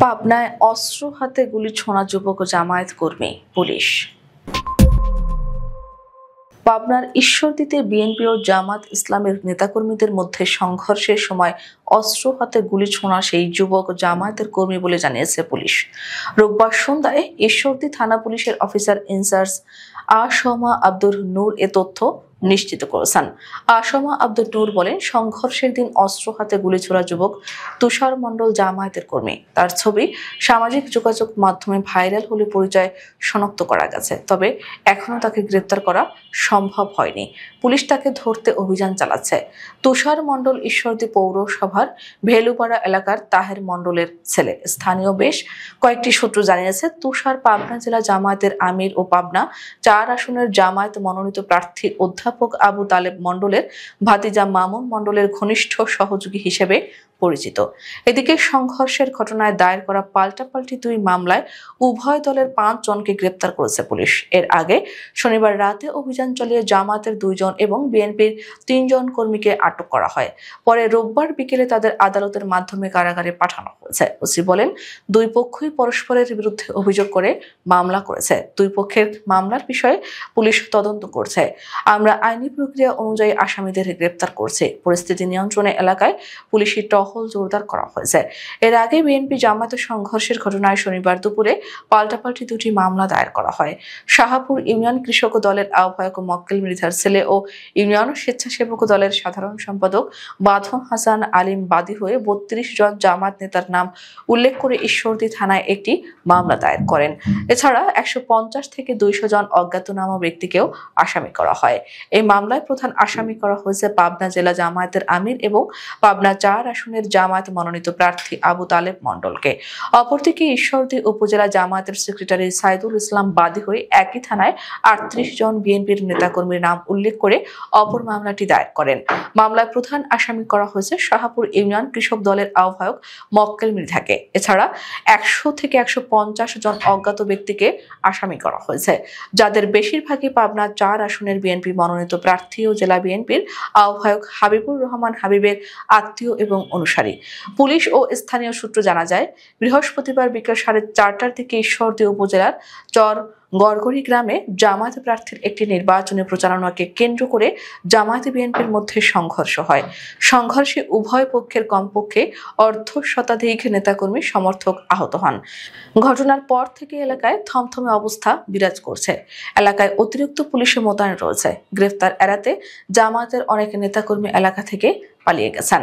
পাবনায় অস্ত্র হাতে গুলি ছোড়া যুবক জামায়াত কর্মী পুলিশ। পাবনার ঈশ্বরদীতে বিএনপি ও জামাত ইসলামের নেতাকর্মীদের মধ্যে সংঘর্ষের সময় অস্ত্র হাতে গুলি ছোড়া সেই যুবক জামায়াতের কর্মী বলে জানিয়েছে পুলিশ। রোববার সন্ধ্যায় ঈশ্বরদী থানা পুলিশের অফিসার ইনচার্জ আসমা আব্দুর নূর এ তথ্য নিশ্চিত করেছেন। আসমা আব্দুর নূর বলেন, সংঘর্ষের দিন অস্ত্র হাতে গুলি ছোড়া যুবক তুষার মণ্ডল জামায়াতের কর্মী। তার ছবি সামাজিক যোগাযোগ মাধ্যমে ভাইরাল হলে পরিচয় শনাক্ত করা গেছে, তবে এখনো তাকে গ্রেপ্তার করা সম্ভব হয়নি। পুলিশ তাকে ধরতে অভিযান চালাচ্ছে। তুষার মণ্ডল ঈশ্বরদী পৌরসভার ভেলুপাড়া এলাকার তাহের মণ্ডলের ছেলে। স্থানীয় বেশ কয়েকটি সূত্র জানিয়েছে, তুষার পাবনা জেলা জামায়াতের আমির ও পাবনা ৪ আসনের জামায়াত মনোনীত প্রার্থী অধ্যাপক আবু তালেব মণ্ডলের ভাতিজা মামুন মণ্ডলের ঘনিষ্ঠ সহযোগী হিসেবে পরিচিত। এদিকে সংঘর্ষের ঘটনায় দায়ের করা পাল্টাপাল্টি ২ মামলায় উভয় দলের ৫ জনকে গ্রেপ্তার করেছে পুলিশ। এর আগে শনিবার রাতে অভিযান চালিয়ে জামায়াতের ২ জন এবং বিএনপির ৩ জন কর্মীকে আটক করা হয়। পরে রোববার বিকেলে তাদের আদালতের মাধ্যমে কারাগারে পাঠানো হয়েছে। ওসি বলেন, ২ পক্ষই পরস্পরের বিরুদ্ধে অভিযোগ করে মামলা করেছে। ২ পক্ষের মামলার বিষয়ে পুলিশ তদন্ত করছে। আমরা আইনি প্রক্রিয়া অনুযায়ী আসামিদের গ্রেপ্তার করছি। পরিস্থিতি নিয়ন্ত্রণে এলাকায় পুলিশি টহল জোরদার করা হয়েছে। এর আগে বিএনপি জামায়াত সংঘর্ষের ঘটনায় শনিবার দুপুরে পাল্টাপাল্টি ২টি মামলা দায়ের করা হয়। শাহাপুর ইউনিয়ন কৃষক দলের আহ্বায়ক মক্কেল মৃধার ছেলে ও ইউনিয়ন স্বেচ্ছাসেবক দলের সাধারণ সম্পাদক বাঁধন হাসান আলিম বাদী হয়ে ৩২ জন জামায়াত নেতার নাম উল্লেখ করে ঈশ্বরদী থানায় একটি মামলা দায়ের করেন। এছাড়া ১৫০ থেকে ২০০ জন অজ্ঞাতনামা ব্যক্তিকেও আসামি করা হয়। এই মামলায় প্রধান আসামি করা হয়েছে পাবনা জেলা জামায়াতের আমির এবং পাবনা ৪ আসনের জামায়াত মনোনীত প্রার্থী আবু তালেব মণ্ডলকে। অপরদিকে ঈশ্বরদী উপজেলা জামায়াতের সেক্রেটারি সাইদুল ইসলাম বাদী হয়ে একই থানায় ৩৮ জন বিএনপির নেতাকর্মীর নাম উল্লেখ করে অপর মামলাটি দায়ের করেন। মামলায় প্রধান আসামি করা হয়েছে শাহাপুর ইউনিয়ন কৃষক দলের আহ্বায়ক মক্কেল মৃধাকে। এছাড়া ১০০ থেকে ১৫০ জন অজ্ঞাত ব্যক্তিকে আসামি করা হয়েছে, যাদের বেশিরভাগই পাবনা ৪ আসনের বিএনপি মনোনীত প্রার্থী ও জেলা বিএনপির আহ্বায়ক হাবিবুর রহমান হাবিবের আত্মীয় এবং অনুসারী। পুলিশ ও স্থানীয় সূত্র জানা যায়, বৃহস্পতিবার বিকেল ৪:৩০টার দিকে ঈশ্বরদী উপজেলার চর গড়গড়ি গ্রামে জামায়াত প্রার্থীর একটি নির্বাচনী প্রচারণাকে কেন্দ্র করে জামায়াত বিএনপির মধ্যে সংঘর্ষ হয়। সংঘর্ষে উভয় পক্ষের কমপক্ষে অর্ধশতাধিক নেতাকর্মী সমর্থক আহত হন। ঘটনার পর থেকে এলাকায় থমথমে অবস্থা বিরাজ করছে। এলাকায় অতিরিক্ত পুলিশ মোতায়েন রয়েছে। গ্রেফতার এড়াতে জামায়াতের অনেক নেতাকর্মী এলাকা থেকে পালিয়ে গেছেন।